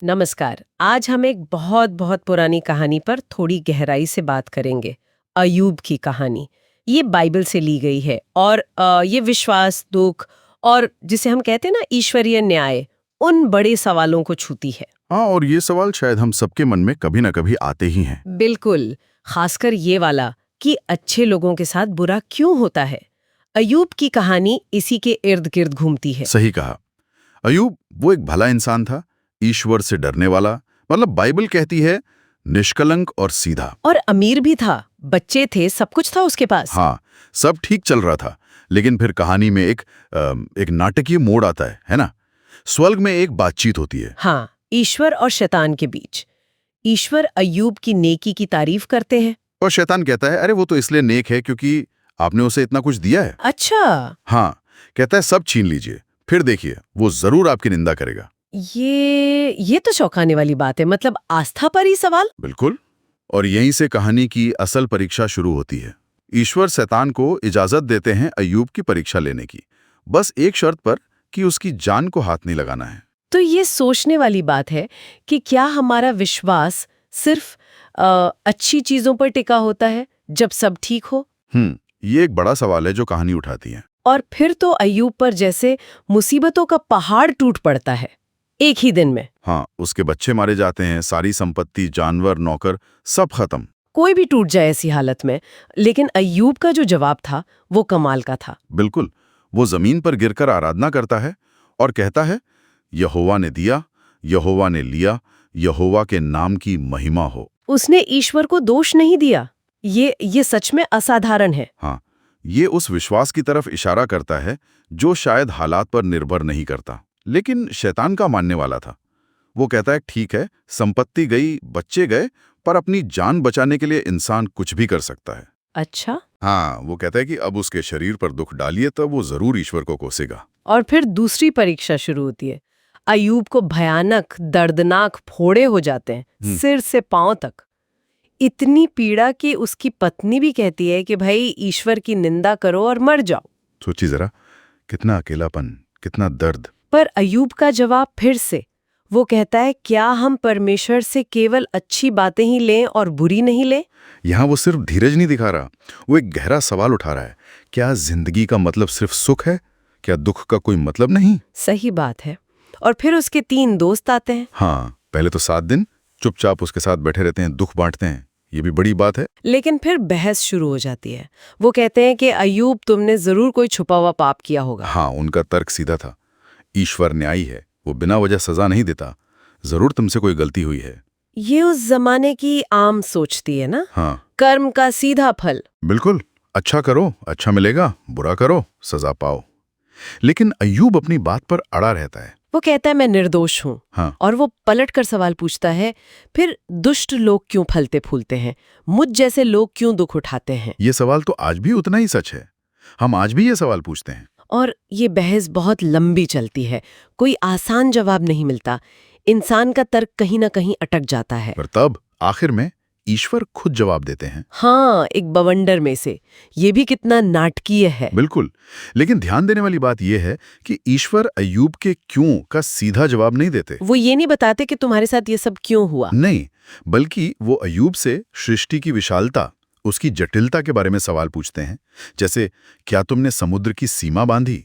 नमस्कार। आज हम एक बहुत बहुत पुरानी कहानी पर थोड़ी गहराई से बात करेंगे। अय्यूब की कहानी। ये बाइबल से ली गई है और ये विश्वास, दुख और जिसे हम कहते हैं ना ईश्वरीय न्याय, उन बड़े सवालों को छूती है। हाँ, और ये सवाल शायद हम सबके मन में कभी ना कभी आते ही हैं। बिल्कुल। खासकर ये वाला कि अच्छे लोगों के साथ बुरा क्यों होता है। अय्यूब की कहानी इसी के इर्द गिर्द घूमती है। सही कहा। अय्यूब वो एक भला इंसान था, ईश्वर से डरने वाला, मतलब बाइबल कहती है निष्कलंक और सीधा। और अमीर भी था, बच्चे थे, सब कुछ था उसके पास। हाँ, सब ठीक चल रहा था। लेकिन फिर कहानी में एक नाटकीय मोड़ आता है ना। स्वर्ग में एक बातचीत होती है। हाँ, ईश्वर और शैतान के बीच। ईश्वर अय्यूब की नेकी की तारीफ करते हैं। और शैतान कहता है, अरे वो तो इसलिए नेक है क्योंकि आपने उसे इतना कुछ दिया है। अच्छा। हाँ, कहता है सब छीन लीजिए, फिर देखिए वो जरूर आपकी निंदा करेगा। ये तो चौंकाने वाली बात है। मतलब आस्था पर ही सवाल। बिल्कुल। और यहीं से कहानी की असल परीक्षा शुरू होती है। ईश्वर शैतान को इजाजत देते हैं अय्यूब की परीक्षा लेने की, बस एक शर्त पर कि उसकी जान को हाथ नहीं लगाना है। तो ये सोचने वाली बात है कि क्या हमारा विश्वास सिर्फ अच्छी चीजों पर टिका होता है जब सब ठीक हो। ये एक बड़ा सवाल है जो कहानी उठाती है। और फिर तो अय्यूब पर जैसे मुसीबतों का पहाड़ टूट पड़ता है एक ही दिन में। हाँ, उसके बच्चे मारे जाते हैं, सारी संपत्ति, जानवर, नौकर, सब खत्म। कोई भी टूट जाए ऐसी हालत में। लेकिन अय्यूब का जो जवाब था वो कमाल का था। बिल्कुल। वो जमीन पर गिरकर आराधना करता है और कहता है, यहोवा ने दिया, यहोवा ने लिया, यहोवा के नाम की महिमा हो। उसने ईश्वर को दोष नहीं दिया। ये सच में असाधारण है। हाँ, ये उस विश्वास की तरफ इशारा करता है जो शायद हालात पर निर्भर नहीं करता, लेकिन शैतान का मानने वाला था। वो कहता है, ठीक है, संपत्ति गई, बच्चे गए, पर अपनी जान बचाने के लिए इंसान कुछ भी कर सकता है। अच्छा। हाँ, वो कहता है कि अब उसके शरीर पर दुख डालिए तब वो जरूर ईश्वर को कोसेगा। और फिर दूसरी परीक्षा शुरू होती है। अय्यूब को भयानक दर्दनाक फोड़े हो जाते हैं, सिर से पांव तक। इतनी पीड़ा कि उसकी पत्नी भी कहती है कि भाई ईश्वर की निंदा करो और मर जाओ। सोची जरा, कितना अकेलापन, कितना दर्द। पर अय्यूब का जवाब फिर से, वो कहता है, क्या हम परमेश्वर से केवल अच्छी बातें ही लें और बुरी नहीं लें। यहाँ वो सिर्फ धीरज नहीं दिखा रहा, वो एक गहरा सवाल उठा रहा है। क्या जिंदगी का मतलब सिर्फ सुख है? क्या दुख का कोई मतलब नहीं? सही बात है। और फिर उसके 3 दोस्त आते हैं। हाँ, पहले तो 7 दिन चुपचाप उसके साथ बैठे रहते हैं, दुख बांटते हैं, ये भी बड़ी बात है। लेकिन फिर बहस शुरू हो जाती है। वो कहते हैं कि अय्यूब, तुमने जरूर कोई छुपा हुआ पाप किया होगा। हाँ, उनका तर्क सीधा था। ईश्वर न्यायी है, वो बिना वजह सजा नहीं देता, जरूर तुमसे कोई गलती हुई है। ये उस जमाने की आम सोचती है ना। हाँ, कर्म का सीधा फल। बिल्कुल। अच्छा करो, अच्छा मिलेगा, बुरा करो, सजा पाओ। लेकिन अय्यूब अपनी बात पर अड़ा रहता है। वो कहता है, मैं निर्दोष हूँ। हाँ, और वो पलट कर सवाल पूछता है, फिर दुष्ट लोग क्यों फलते फूलते हैं, मुझ जैसे लोग क्यों दुख उठाते हैं। ये सवाल तो आज भी उतना ही सच है। हम आज भी ये सवाल पूछते हैं। और ये बहस बहुत लंबी चलती है, कोई आसान जवाब नहीं मिलता। इंसान का तर्क कहीं ना कहीं अटक जाता है। पर तब आखिर में ईश्वर खुद जवाब देते हैं। हाँ, एक बवंडर में से। ये भी कितना नाटकीय है। बिल्कुल। लेकिन ध्यान देने वाली बात यह है कि ईश्वर अय्यूब के क्यों का सीधा जवाब नहीं देते। वो ये नहीं बताते कि तुम्हारे साथ ये सब क्यों हुआ। नहीं, बल्कि वो अय्यूब से सृष्टि की विशालता, उसकी जटिलता के बारे में सवाल पूछते हैं। जैसे, क्या तुमने समुद्र की सीमा बांधी?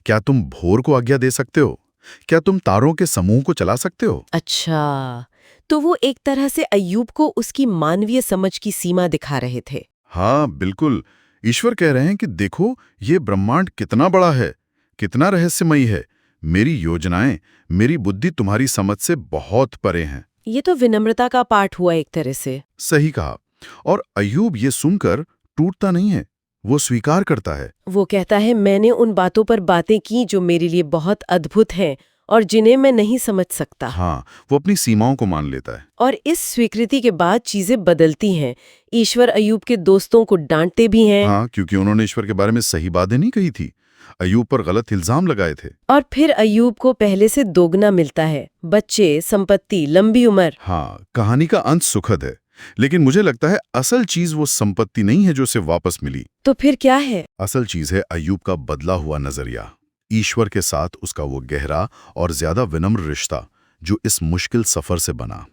क्या तुम भोर को आज्ञा दे सकते हो? क्या तुम तारों के समूह को चला सकते हो? अच्छा, तो वो एक तरह से अय्यूब को उसकी मानवीय समझ की सीमा दिखा रहे थे। हाँ, बिल्कुल। ईश्वर कह रहे हैं कि देखो, ये ब्रह्मांड कितना बड़ा है, कितना रहस्यमयी है। मेरी योजनाएं, मेरी बुद्धि तुम्हारी समझ से बहुत परे हैं। ये तो विनम्रता का पाठ हुआ एक तरह से। सही कहा। और अय्यूब ये सुनकर टूटता नहीं है, वो स्वीकार करता है। वो कहता है, मैंने उन बातों पर बातें की जो मेरे लिए बहुत अद्भुत हैं और जिन्हें मैं नहीं समझ सकता। हाँ, वो अपनी सीमाओं को मान लेता है। और इस स्वीकृति के बाद चीजें बदलती हैं। ईश्वर अय्यूब के दोस्तों को डांटते भी हैं। हाँ, क्योंकि उन्होंने ईश्वर के बारे में सही बातें नहीं कही थी, अय्यूब पर गलत इल्जाम लगाए थे। और फिर अय्यूब को पहले से दोगुना मिलता है, बच्चे, संपत्ति, लंबी उम्र। हाँ, कहानी का अंत सुखद है, लेकिन मुझे लगता है असल चीज वो संपत्ति नहीं है जो उसे वापस मिली। तो फिर क्या है? असल चीज है अय्यूब का बदला हुआ नजरिया, ईश्वर के साथ उसका वो गहरा और ज्यादा विनम्र रिश्ता जो इस मुश्किल सफर से बना।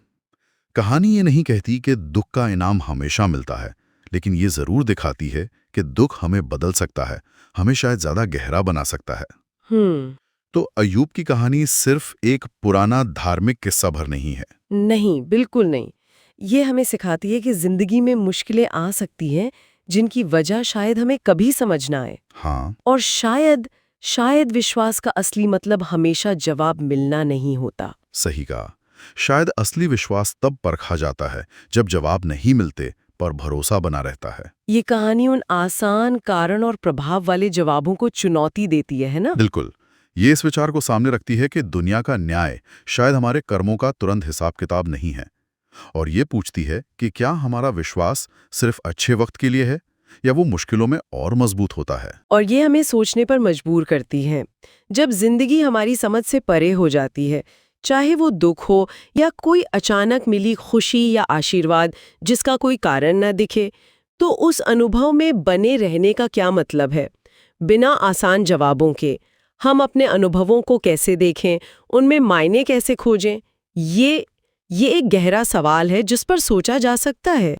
कहानी ये नहीं कहती कि दुख का इनाम हमेशा मिलता है, लेकिन ये जरूर दिखाती है कि दुख हमें बदल सकता है, हमें शायद ज्यादा गहरा बना सकता है। तो अय्यूब की कहानी सिर्फ एक पुराना धार्मिक किस्सा भर नहीं है। नहीं, बिल्कुल नहीं। ये हमें सिखाती है कि जिंदगी में मुश्किलें आ सकती हैं जिनकी वजह शायद हमें कभी समझ ना आए। हाँ, और शायद विश्वास का असली मतलब हमेशा जवाब मिलना नहीं होता। सही कहा। शायद असली विश्वास तब परखा जाता है जब जवाब नहीं मिलते पर भरोसा बना रहता है। ये कहानी उन आसान कारण और प्रभाव वाले जवाबों को चुनौती देती है ना? बिल्कुल। ये इस विचार को सामने रखती है कि दुनिया का न्याय शायद हमारे कर्मों का तुरंत हिसाब किताब नहीं है, और ये पूछती है कि क्या हमारा विश्वास सिर्फ अच्छे वक्त के लिए है या वो मुश्किलों में और मजबूत होता है। और ये हमें सोचने पर मजबूर करती है। जब जिंदगी हमारी समझ से परे हो जाती है, चाहे वो दुख हो या कोई अचानक मिली खुशी या आशीर्वाद जिसका कोई कारण न दिखे, तो उस अनुभव में बने रहने का क्या मतलब है? बिना आसान जवाबों के हम अपने अनुभवों को कैसे देखें, उनमें मायने कैसे खोजें? ये एक गहरा सवाल है जिस पर सोचा जा सकता है।